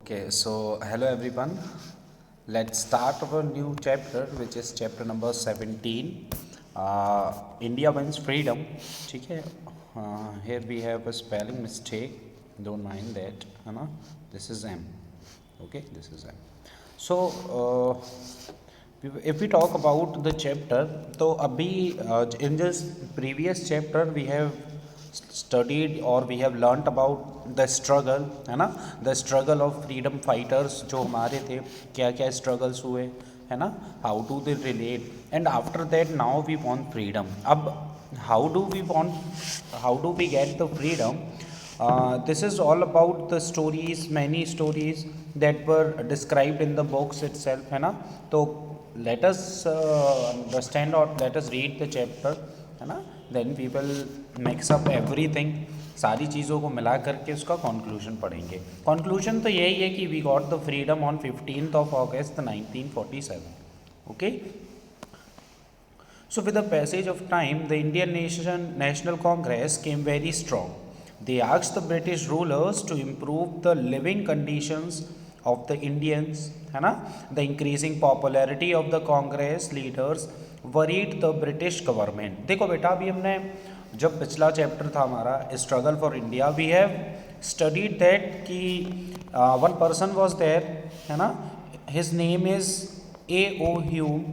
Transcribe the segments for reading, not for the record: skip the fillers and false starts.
Okay, so hello everyone. Let's start our new chapter, which is chapter number 17. India wins freedom. ठीक है. Here we have a spelling mistake. Don't mind that. है ना? This is M. Okay, this is M. So if we talk about the chapter, तो अभी in this previous chapter we have studied or we have learnt about the struggle, है ना, the struggle of freedom fighters जो हमारे थे, क्या क्या struggles हुए, है ना, how do they relate, and after that now we want freedom. अब how do we want, how do we get the freedom? This is all about the stories, many stories that were described in the books itself, है ना. तो let us understand or let us read the chapter, है ना. Then we will mix up everything, सारी चीज़ों को मिला करके उसका कंक्लूजन पढ़ेंगे. कंक्लूजन तो यही है कि we got the freedom on 15th of August 1947. Okay. So with the passage of time, the Indian National Congress came very strong. They asked the British rulers to improve the living conditions of the Indians, है ना. The increasing popularity of the Congress leaders worried the British government. देखो बेटा, अभी हमने जब पिछला chapter था हमारा struggle for India, we have studied that कि वन पर्सन वॉज देयर, है ना. His name is A.O. Hume,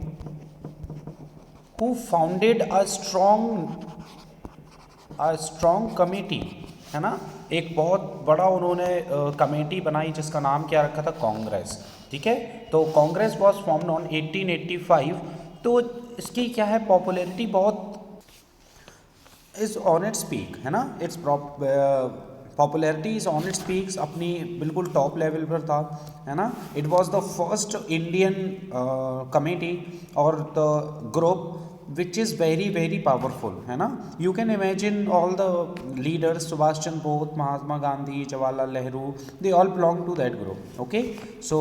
who founded a strong committee, है ना. एक बहुत बड़ा उन्होंने कमेटी बनाई जिसका नाम क्या रखा था, कांग्रेस. ठीक है. तो कांग्रेस वॉज फॉर्म्ड ऑन 1885. तो इसकी क्या है, पॉपुलैरिटी बहुत इज ऑन इट्स पीक, है ना. Its popularity is on its peaks, अपनी बिल्कुल टॉप लेवल पर था, है ना. It was the first Indian committee और the group which is very very powerful, है ना. You can imagine all the leaders, Subhash Chandra Bose, Mahatma Gandhi, Jawaharlal Nehru, they all belong to that group. Okay. So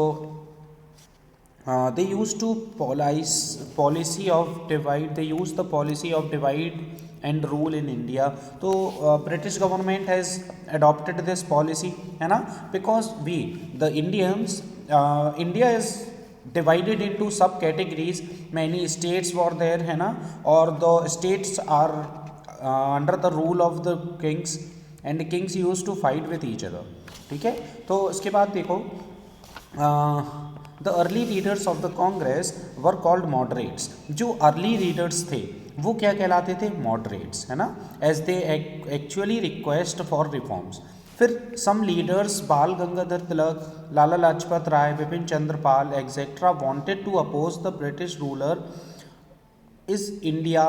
they used to policy of divide, they used the policy of divide and rule in India. So British government has adopted this policy, है ना, because we the Indians, India is divided into sub categories. Many states were there, है ना, or the states are under the rule of the kings, and the kings used to fight with each other. ठीक है. तो इसके बाद देखो, the early leaders of the Congress were called moderates. जो early leaders थे वो क्या कहलाते थे, मॉडरेट्स, है ना, as they actually request for reforms. फिर some leaders, Bal Gangadhar Tilak, Lala Lajpat Rai, Vipin Chandra Pal etcetera wanted to oppose the British ruler is India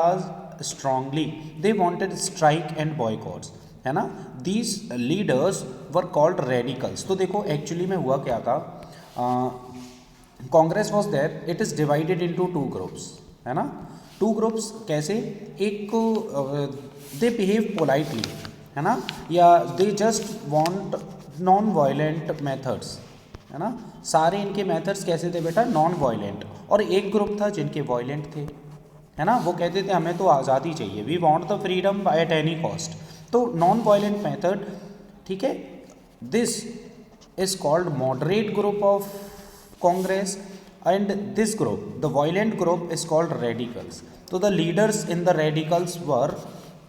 strongly. They wanted strike and boycotts, है ना. These leaders were called radicals. तो देखो एक्चुअली में हुआ क्या था, Congress was there, it is divided into two groups, है ना. टू ग्रुप्स कैसे, एक दे बिहेव पोलाइटली, है ना, या दे just want non violent methods, है ना. सारे इनके मेथड्स कैसे थे बेटा, नॉन वायलेंट. और एक ग्रुप था जिनके वायलेंट थे, है ना. वो कहते थे हमें तो आज़ादी चाहिए, we want the freedom at any cost. तो नॉन वायलेंट मेथड, ठीक है. This is called moderate group of Congress, and this group, the violent group, is called radicals. So the leaders in the radicals were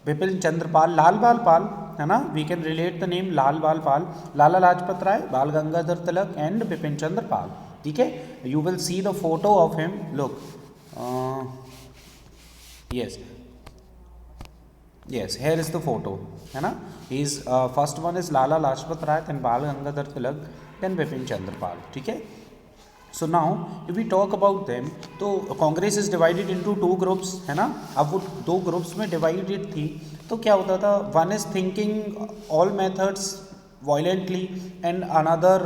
Bipin Chandra Pal, Lal Bal Pal, है ना. We can relate the name Lal Bal Pal, Lala Lajpat Rai, Bal Gangadhar Tilak, and Bipin Chandra Pal. ठीक है. You will see the photo of him. Look, yes, yes, here is the photo, है ना. He's first one is Lala Lajpat Rai, then Bal Gangadhar Tilak, then Bipin Chandra Pal. ठीक है. So now if we talk about them, तो Congress is divided into two groups, है ना. अब वो दो ग्रुप्स में डिवाइडेड थी, तो क्या होता था, one is thinking all methods violently and another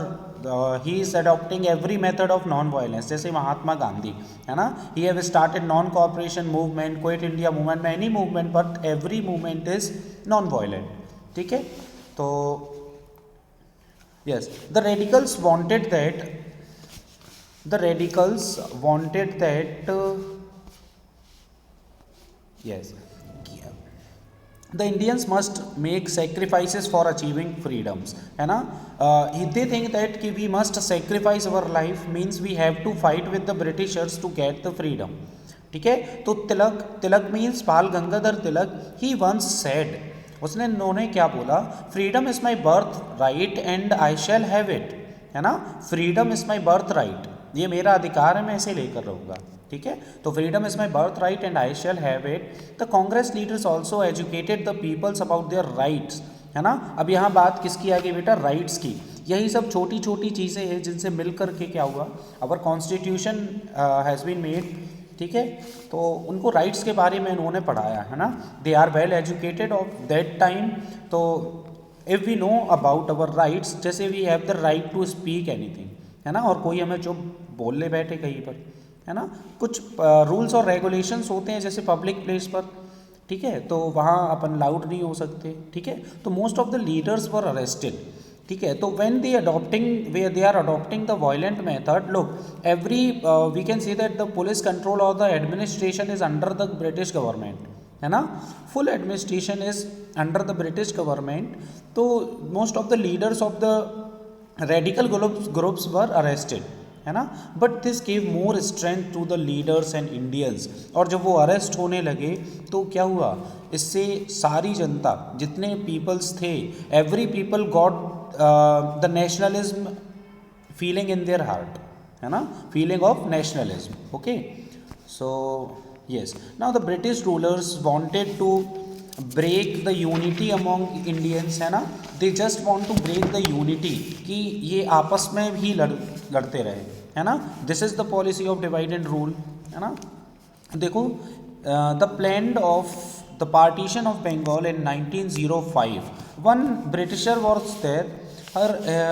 he is adopting every method of non violence. जैसे महात्मा गांधी, है ना, he have started non cooperation movement, quit India movement, any movement, but every movement is non violent. ठीक है. तो yes, the radicals wanted that, the radicals wanted that yes, the Indians must make sacrifices for achieving freedoms, है ना. They think that कि we must sacrifice our life means we have to fight with the Britishers to get the freedom. ठीक है. तो तिलक means बाल गंगाधर तिलक, ही once said, उन्होंने क्या बोला, freedom is my birth right and I shall have it, है ना. Freedom is my birth right, ये मेरा अधिकार है, मैं इसे लेकर रहूँगा. ठीक है. तो freedom is my birth right and I shall have it. The Congress leaders also educated the peoples about their rights, है ना. अब यहाँ बात किसकी आ गई बेटा, राइट्स की. यही सब छोटी छोटी चीज़ें हैं जिनसे मिल कर के क्या हुआ, our constitution has been made. ठीक है. तो उनको राइट्स के बारे में उन्होंने पढ़ाया, है ना. They are well educated of that time. तो if we know about our rights, जैसे we have the right to speak anything, है ना, और कोई हमें चुप बोलने बैठे कहीं पर, है ना. कुछ रूल्स और रेगुलेशंस होते हैं जैसे पब्लिक प्लेस पर. ठीक है. तो वहाँ अपन लाउड नहीं हो सकते. ठीक है. तो most of the leaders were arrested. ठीक है. तो when they are adopting the violent method, look every we can see that the police control और the administration is under the British government, है ना. Full administration is under the British government. तो most of the leaders of the radical groups were arrested, है ना. But this give more strength to the leaders and Indians. और जब वो arrest होने लगे तो क्या हुआ, इससे सारी जनता, जितने पीपल्स थे, every people got the nationalism feeling in their heart, है ना, feeling of nationalism. Okay. So yes, now the British rulers wanted to break the unity among Indians, है ना. they just want to break the unity, कि ये आपस में ही लड़ते रहे, है ना. this is the policy of divide and rule, है ना. देखो, the plan of the partition of Bengal in 1905, one Britisher was there,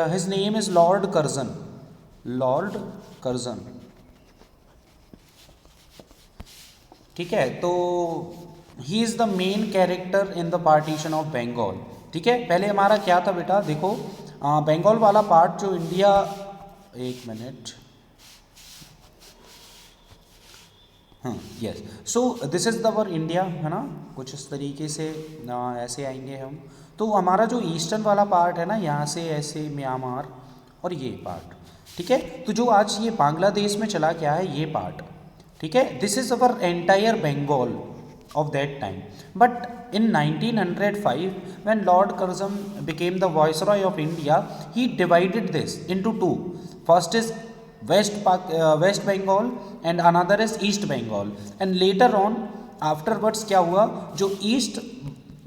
his name is Lord Curzon. ठीक है. तो he is the main character in the partition of Bengal. ठीक है. पहले हमारा क्या था बेटा, देखो बंगाल वाला पार्ट जो इंडिया, एक मिनट, हाँ yes. So this is our India, है ना. कुछ इस तरीके से ऐसे आएंगे हम. तो हमारा जो ईस्टर्न वाला पार्ट है ना, यहाँ से ऐसे म्यांमार और ये पार्ट. ठीक है. तो जो आज ये बांग्लादेश में चला क्या है, ये पार्ट. ठीक है. This is our entire Bengal of that time. But in 1905 when lord Curzon became the viceroy of India, he divided this into two. First is west Bengal and another is east Bengal. And later on afterwards क्या हुआ, जो east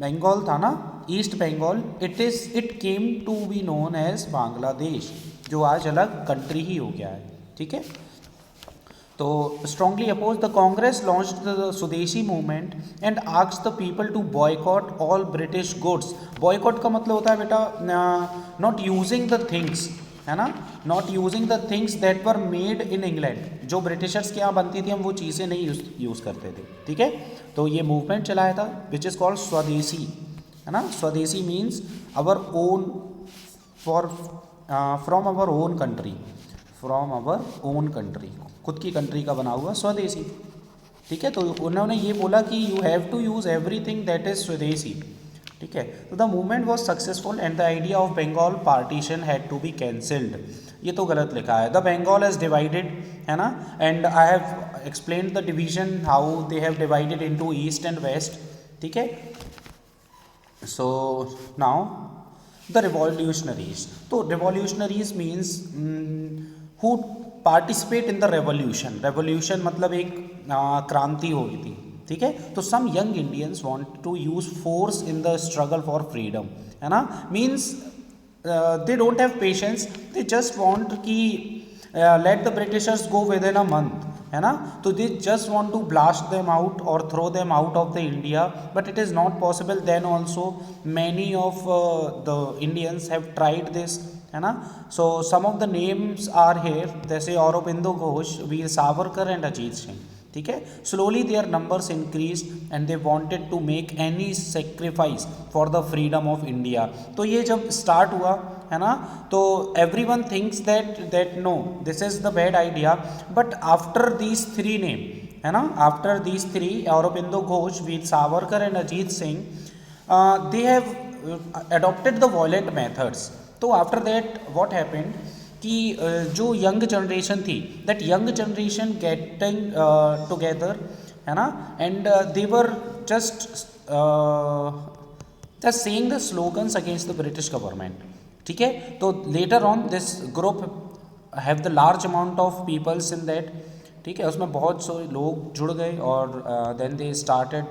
Bengal था ना, east Bengal, it came to be known as Bangladesh, जो आज अलग country ही हो गया है. ठीक है. तो strongly oppose the Congress launched the swadeshi movement and asked the people to boycott all British goods. Boycott का मतलब होता है बेटा नॉट यूजिंग द थिंग्स, है ना, not using the things that were made in England. जो ब्रिटिशर्स के यहाँ बनती थी, हम वो चीज़ें नहीं यूज़ करते थे. ठीक है. तो ये मूवमेंट चलाया था विच इज़ कॉल्ड स्वदेशी, है ना. स्वदेशी means our own, from our own country, खुद की कंट्री का बना हुआ स्वदेशी. ठीक है. तो उन्होंने ये बोला कि you have to use everything that is swadeshi. ठीक है. तो the movement was successful and the idea of Bengal partition had to be cancelled. ये तो गलत लिखा है, द बंगाल इज डिवाइडेड, है ना. And I have explained the division how they have divided into east and west. ठीक है. So now the revolutionaries. तो revolutionaries means who participate in the revolution. Revolution मतलब एक क्रांति हो गई थी. ठीक है. तो some young Indians want to use force in the struggle for freedom, है ना. Means they don't have patience, they just want कि let the Britishers go with in a month, है ना. तो they just want to blast them out और throw them out of the India, but it is not possible. Then also many of the Indians have tried this, है ना. So some of the names are here, जैसे Aurobindo Ghosh, Veer Savarkar and Ajit Singh. ठीक है. Slowly their numbers increase and they wanted to make any sacrifice for the freedom of India. तो ये जब start हुआ, है ना, तो everyone thinks that no this is the bad idea. But after these three name, है ना, after these three, Aurobindo Ghosh, Veer Savarkar and Ajit Singh, they have adopted the violent methods. तो after that what happened कि जो यंग जनरेशन थी, that young generation getting together, है ना, and they were just just saying the slogans against the British government. ठीक है, तो later on this group have the large amount of peoples in that. ठीक है, उसमें बहुत से लोग जुड़ गए और then they started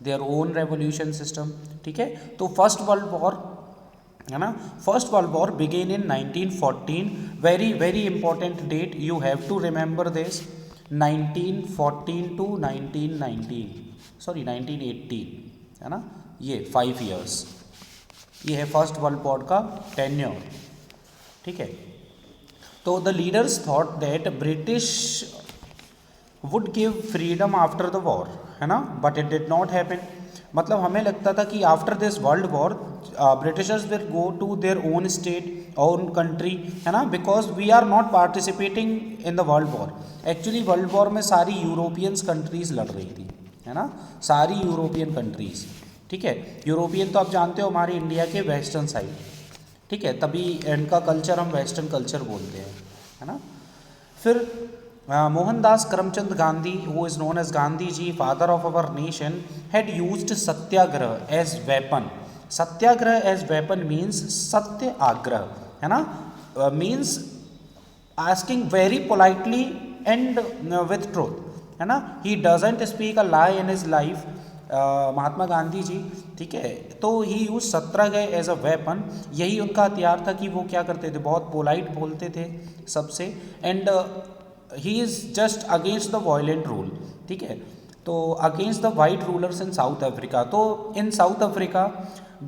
their own revolution system. ठीक है, तो फर्स्ट वर्ल्ड वॉर, है ना, first world war began in 1914. Very very important date, you have to remember this. 1914 to 1919, sorry 1918, है ना, ये 5 years, ये है फर्स्ट वर्ल्ड वॉर का टेन्योर. ठीक है, तो the leaders thought that British would give freedom after the war, है ना, but it did not happen. मतलब हमें लगता था कि after this world war Britishers will go to their own state, own country, है ना, because we are not participating in the world war. Actually world war में सारी यूरोपियंस कंट्रीज लड़ रही थी, है ना, सारी यूरोपियन कंट्रीज. ठीक है, यूरोपियन तो आप जानते हो हमारे इंडिया के वेस्टर्न साइड. ठीक है, तभी इनका कल्चर हम वेस्टर्न कल्चर बोलते हैं, है ना. फिर Mohandas Karamchand Gandhi, who is known as Gandhi ji, father of our nation, had used satyagraha as weapon. Satyagraha as weapon means सत्य आग्रह, है ना, means asking very politely and with truth, है ना. He doesn't speak a lie in his life, Mahatma Gandhi ji. ठीक है, तो he use satyagraha as a weapon. यही उनका हथियार था कि वो क्या करते थे, बहुत पोलाइट बोलते थे सबसे, and he is just against the violent rule. ठीक है, तो against the white rulers in South Africa. तो in South Africa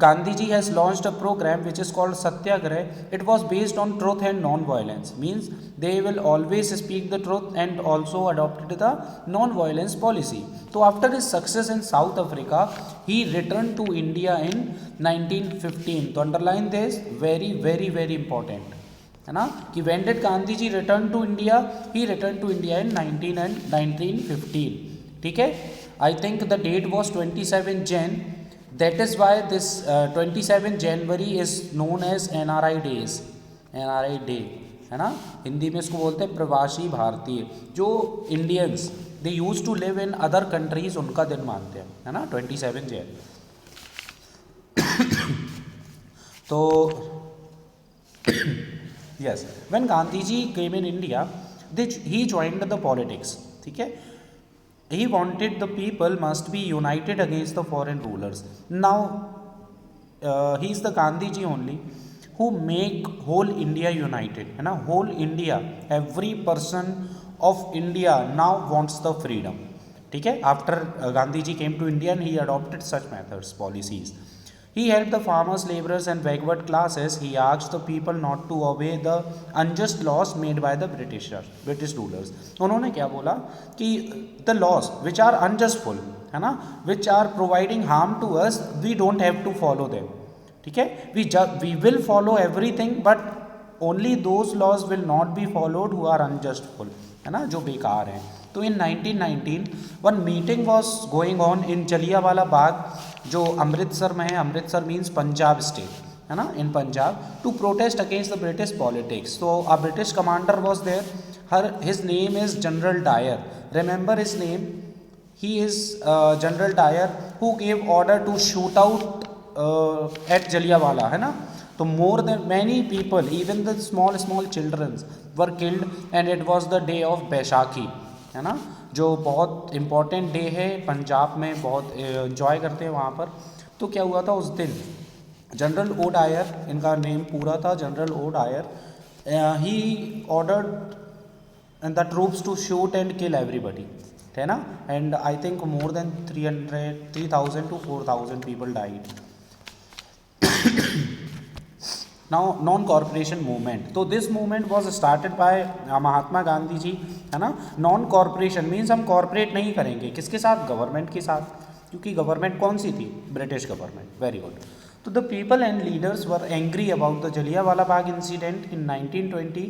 Gandhi ji has launched a programme which is called satyagraha. It was based on truth and non violence, means they will always speak the truth and also adopted the non violence policy. तो after his success in South Africa he return to India in 1915. तो underline this, very very very important, है ना, कि when did Gandhi ji return to India, he return to India in 1915. ठीक है, I think the date was 27 Jan. That is why this 27 January is known as NRI days, NRI day, है ना. हिंदी में इसको बोलते हैं प्रवासी भारतीय. जो Indians they use to live in other countries, उनका दिन मानते हैं, है ना, 27 Jan. तो yes, when Gandhiji came in India, he joined the politics. ठीक है, he wanted the people must be united against the foreign rulers. Now he is the Gandhiji only who make whole India united, है ना, whole India, every person of India now wants the freedom. ठीक है, after Gandhiji came to India and he adopted such methods, policies. He helped the farmers, laborers and backward classes. He asked the people not to obey the unjust laws made by the British rulers. उन्होंने क्या बोला कि the laws which are unjustful, है ना, which are providing harm to us, we don't have to follow them. ठीक है, we will follow everything, but only those laws will not be followed who are unjustful, है ना, जो बेकार हैं. तो in 1919 one meeting was going on in Jallianwala Bagh, जो अमृतसर में है. अमृतसर मीन्स पंजाब स्टेट, है ना, in Punjab, to protest against the British politics. तो a British commander was there, his name is general Dyer. Remember his name, he is general Dyer who gave order to shoot out at Jallianwala, है ना. तो more than many people, even the small small childrens were killed, and it was the day of Baisakhi, है ना, जो बहुत important day है पंजाब में, बहुत इन्जॉय करते हैं वहाँ पर. तो क्या हुआ था उस दिन, जनरल ओ डायर, इनका नेम पूरा था general O Dyer, he ordered the troops to shoot and kill everybody, है ना, and I think more than 3,000 to 4,000 people died. Now non corporation movement. तो this movement was started by Mahatma Gandhi ji, है ना. Non corporation means हम corporate नहीं करेंगे, किसके साथ, गवर्नमेंट के साथ, क्योंकि गवर्नमेंट कौन सी थी, ब्रिटिश गवर्नमेंट. Very good. तो the people and leaders were angry about the Jallianwala Bagh incident in 1920.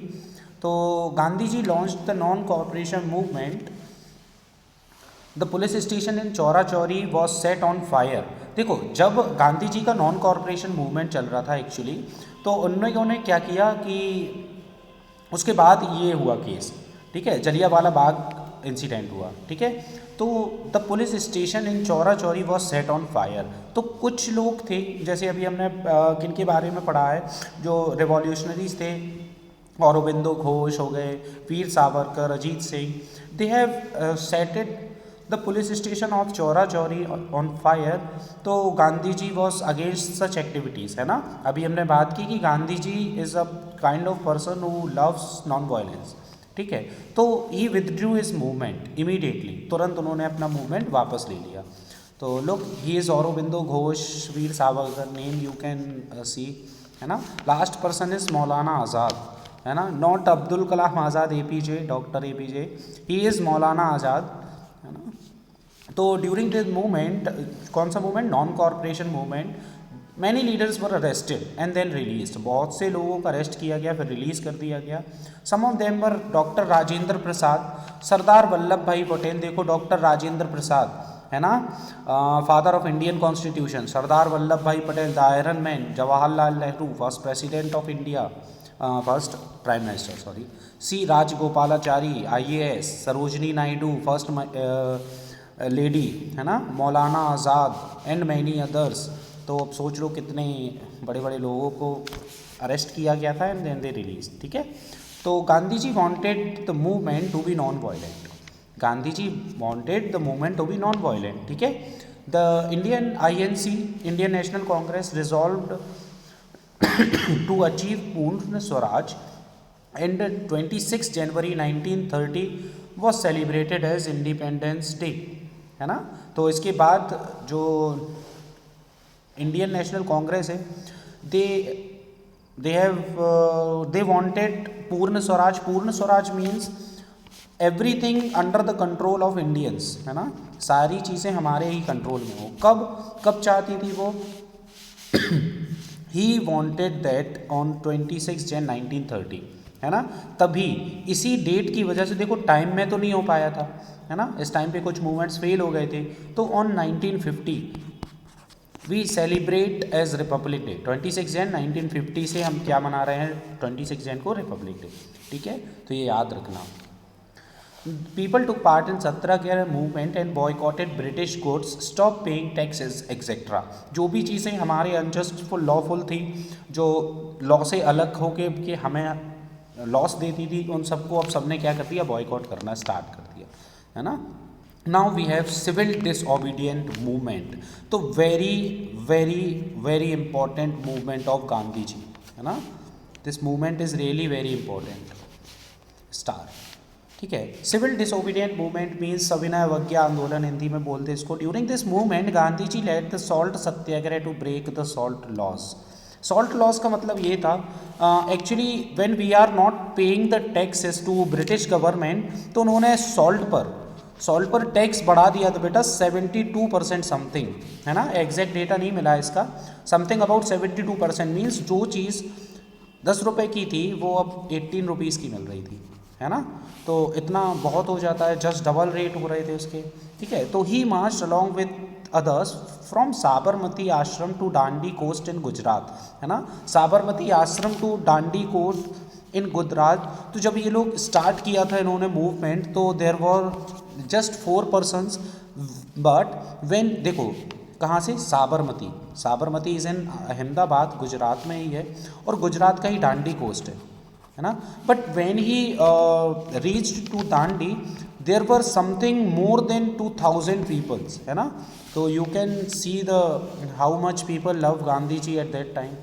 तो Gandhi ji launched the non corporation movement. The police station in Chora Chori was set on fire. देखो जब गांधी जी का नॉन कॉरपोरेशन मूवमेंट चल रहा था actually, तो उन्होंने क्या किया कि उसके बाद ये हुआ केस, ठीक है, जलियांवाला बाग इंसिडेंट हुआ, ठीक है। तो the police station in Chaura Chauri was set on fire. तो कुछ लोग थे, जैसे अभी हमने किन के बारे में पढ़ा है, जो रिवॉल्यूशनरीज थे, औरोबिंदो घोष हो गए, Veer Savarkar, Ajit Singh, they have setted the police station of Chaura Chauri on fire. तो Gandhi ji was against such activities, है ना। अभी हमने बात की कि Gandhi ji is a kind of person who loves non violence, ठीक है। तो he withdrew his movement immediately, तुरंत उन्होंने अपना मूवमेंट वापस ले लिया। तो look, he is Aurobindo Ghosh, Veer Savarkar, name you can सी, है ना। लास्ट पर्सन इज मौलाना आज़ाद, है ना, not Abdul Kalam Azad APJ, doctor APJ, he is मौलाना आज़ाद, है ना। तो ड्यूरिंग दिस मूवमेंट, कौन सा movement, non corporation movement, many leaders were arrested and then release. बहुत से लोगों को अरेस्ट किया गया, फिर रिलीज कर दिया गया। Some of them were doctor Rajendra Prasad, Sardar Vallabh Bhai Patel, देखो डॉक्टर राजेंद्र प्रसाद, है ना, father of Indian constitution, Sardar Vallabh Bhai Patel the iron man, Jawaharlal Nehru first president of India, first prime minister, sorry, C Rajagopalachari IAS, Sarojini Naidu first lady, है ना, मौलाना आज़ाद एंड मैनी अदर्स। तो अब सोच लो कितने बड़े बड़े लोगों को अरेस्ट किया गया था एंड देन दे रिलीज, ठीक है। तो Gandhi ji wanted the movement to be non violent, Gandhi ji wanted the movement to be non violent, ठीक है। The Indian INC, Indian National Congress, resolved to achieve Purna Swaraj and 26 January 1930 was celebrated as Independence Day, है ना। तो इसके बाद जो इंडियन नेशनल कांग्रेस है, they wanted पूर्ण स्वराज। पूर्ण Swaraj means everything under the control of Indians, है ना, सारी चीज़ें हमारे ही कंट्रोल में हो। कब चाहती थी वो, ही वॉन्टेड दैट ऑन 26 जन 1930, है ना। तभी इसी डेट की वजह से, देखो टाइम में तो नहीं हो पाया था, है ना, इस टाइम पे कुछ मूवमेंट्स फेल हो गए थे। तो on 1950 we celebrate as republic day. 26 Jan 1950 से हम क्या मना रहे हैं, 26 जन को रिपब्लिक डे, ठीक है। तो ये याद रखना। People took part in Satyagraha movement and boycotted British goods, stop paying taxes etcetera. जो भी चीज़ें हमारे अनजस्ट लॉफुल थी, जो लॉ से अलग होके कि हमें लॉस देती थी, उन सबको अब सबने क्या कर दिया, बॉयकॉट करना स्टार्ट कर दिया, है ना। Now we have civil disobedient movement. तो very very very important movement of Gandhi ji, है ना। This movement is really very important, star, ठीक है। सिविल डिसोबीडियंट मूवमेंट मीन्स सविनय अवज्ञा आंदोलन, हिंदी में बोलते हैं इसको। During this movement Gandhi ji led the salt satyagraha to break the salt laws. Salt laws का मतलब ये था, actually when we are not paying the taxes to British government, तो उन्होंने सॉल्ट पर टैक्स बढ़ा दिया था बेटा 72% समथिंग, है ना, एग्जैक्ट डेटा नहीं मिला इसका, समथिंग अबाउट 72%। मीन्स जो चीज़ 10 रुपये की थी वो अब 18 रुपीज़ की मिल रही थी, है ना। तो इतना बहुत हो जाता है, जस्ट डबल रेट हो रहे थे उसके, ठीक है। तो he march along with others from Sabarmati Ashram to Dandi coast in Gujarat, है ना, Sabarmati Ashram to Dandi coast in Gujarat. तो जब ये लोग स्टार्ट किया था इन्होंने मूवमेंट, तो there were just 4 persons, but when, देखो कहाँ से, साबरमती इज़ इन अहमदाबाद, गुजरात में ही है, और गुजरात का ही डांडी कोस्ट है ना। But when he reached to Dandi, there were something more than 2000 peoples, है ना। तो you can see the how much people love Gandhi ji at that time,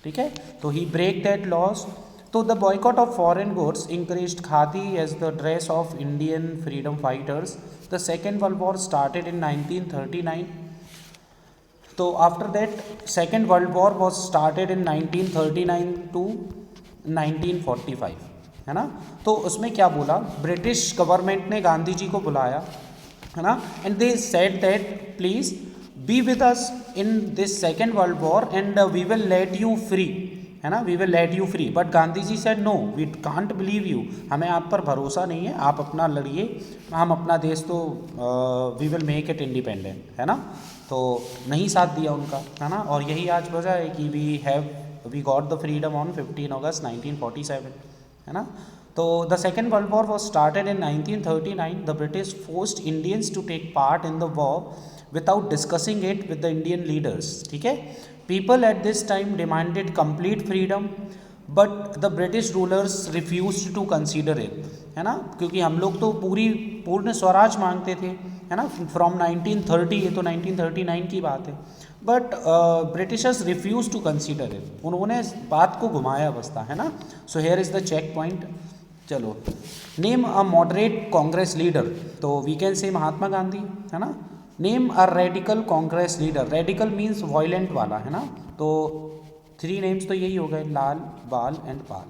ठीक है। तो ही ब्रेक दैट लॉस। तो the boycott of foreign goods encouraged khadi as the dress of Indian freedom fighters. The second world war started in 1939। तो after that second world war was started in 1939 to 1945, है ना। तो उसमें क्या बोला, British government ने गांधी जी को बुलाया, है ना, and they said that please be with us in this second world war and we will let you free, है ना, we will let you free, but Gandhi ji said no, we can't believe you, हमें आप पर भरोसा नहीं है, आप अपना लड़िए, हम अपना देश तो we will make it independent, है ना। तो नहीं साथ दिया उनका, है ना, और यही आज वजह है कि we got the freedom on 15 अगस्त 1947, है ना। तो the second world war was started in 1939, the British forced Indians to take part in the war without discussing it with the Indian leaders, ठीक है। People at this time demanded complete freedom, but the British rulers refuse to consider it, है ना, क्योंकि हम लोग तो पूर्ण स्वराज मांगते थे, है ना, फ्रॉम 1930, ये तो 1939 की बात है, but Britishers refuse to consider it, उन्होंने इस बात को घुमाया बसता, है ना। So here is the check point. चलो, name a moderate Congress leader, तो we can say Mahatma Gandhi, है ना। Name a radical Congress leader, radical means violent वाला, है ना। तो 3 नेम्स तो यही हो गए, लाल, बाल and Pal,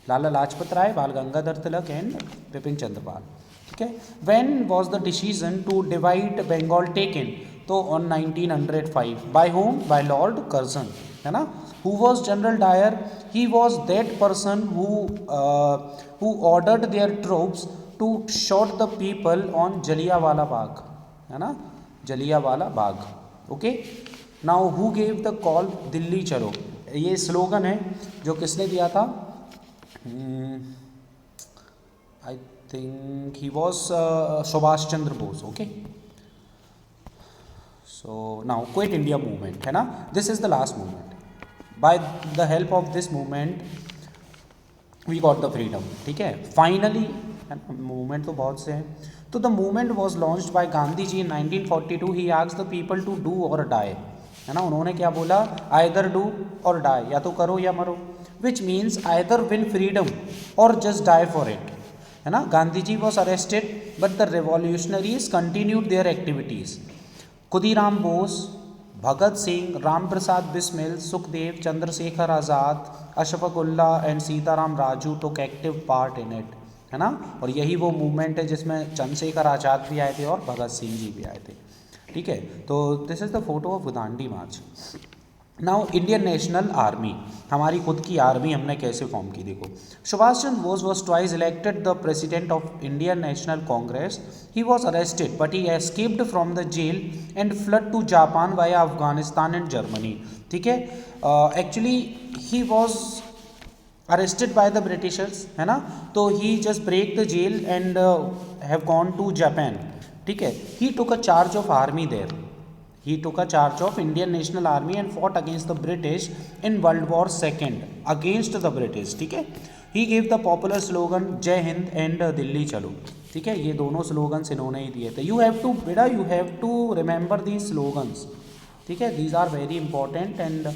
Lala Lajpat Rai, Bal Gangadhar Tilak and Bipin Chandra Pal, ठीक है। When was the decision to divide Bengal taken, तो on 1905, by home, by Lord Curzon, है ना। Who was General Dyer, he was that person who ordered their troops to shot the people on Jallianwala Bagh, है ना, Jallianwala Bagh, okay. Now who gave the call Delhi चलो, ये slogan है जो किसने दिया था, I think he was Subhash Chandra Bose, okay. So now quit India movement, है ना, this is the last movement, by the help of this movement we got the freedom, ठीक है, फाइनली, है ना। मूवमेंट तो बहुत से हैं, तो the movement was launched by Gandhi ji in 1942, he asked the people to do or die, है ना, उन्होंने क्या बोला, आइदर डू और डाई, या तो करो या मरो, which means either win freedom और जस्ट डाई फॉर इट, है ना। Gandhi ji was arrested but the revolutionaries continued their activities, Khudiram Bose, Bhagat Singh, Ram Prasad Bismil, Sukhdev, Chandrashekhar Azad, Ashfaqulla and Sitaram Raju took active part in it, है ना। और यही वो मूवमेंट है जिसमें चंद्रशेखर आज़ाद भी आए थे और भगत सिंह जी भी आए थे, ठीक है। तो this is the photo of Dandi march. Now Indian National Army, हमारी खुद की आर्मी हमने कैसे फॉर्म की, देखो, Subhash Chandra Bose was twice elected the president of Indian National Congress, he was arrested but he escaped from the jail and fled to Japan via Afghanistan and Germany, ठीक है। Actually he was arrested by the Britishers, है ना, तो he just break the jail and have gone to Japan, ठीक है। He took a charge of army there, he took a charge of Indian National Army and fought against the British in World War II, against the British, ठीक है। he gave the popular slogan जय Hind and Delhi चलो, ठीक है, ये दोनों slogans इन्होंने ही दिए थे। यू हैव टू बेटा, you have to remember these slogans, ठीक है, these are very important and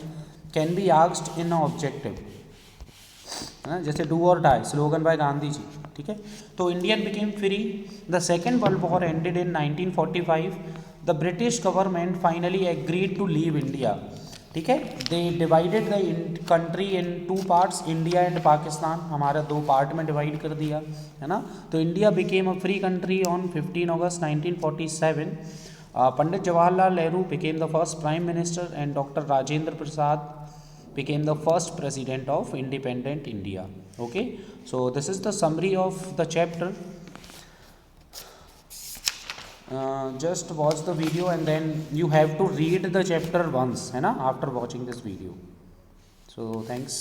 can be asked in objective, है ना, जैसे do or die, slogan by Gandhi ji, ठीक है। तो Indian became free, the second world war ended in 1945, the British government finally agreed to leave India, ठीक है। They divided the country in 2 parts, India and Pakistan, हमारा 2 part में divide कर दिया, है ना। तो India became a free country on 15 अगस्त 1947, Pandit Jawaharlal Nehru became the first prime minister and doctor Rajendra Prasad became the first president of independent India, okay. So this is the summary of the chapter. Just watch the video and then you have to read the chapter once, है ना, after watching this video. So thanks.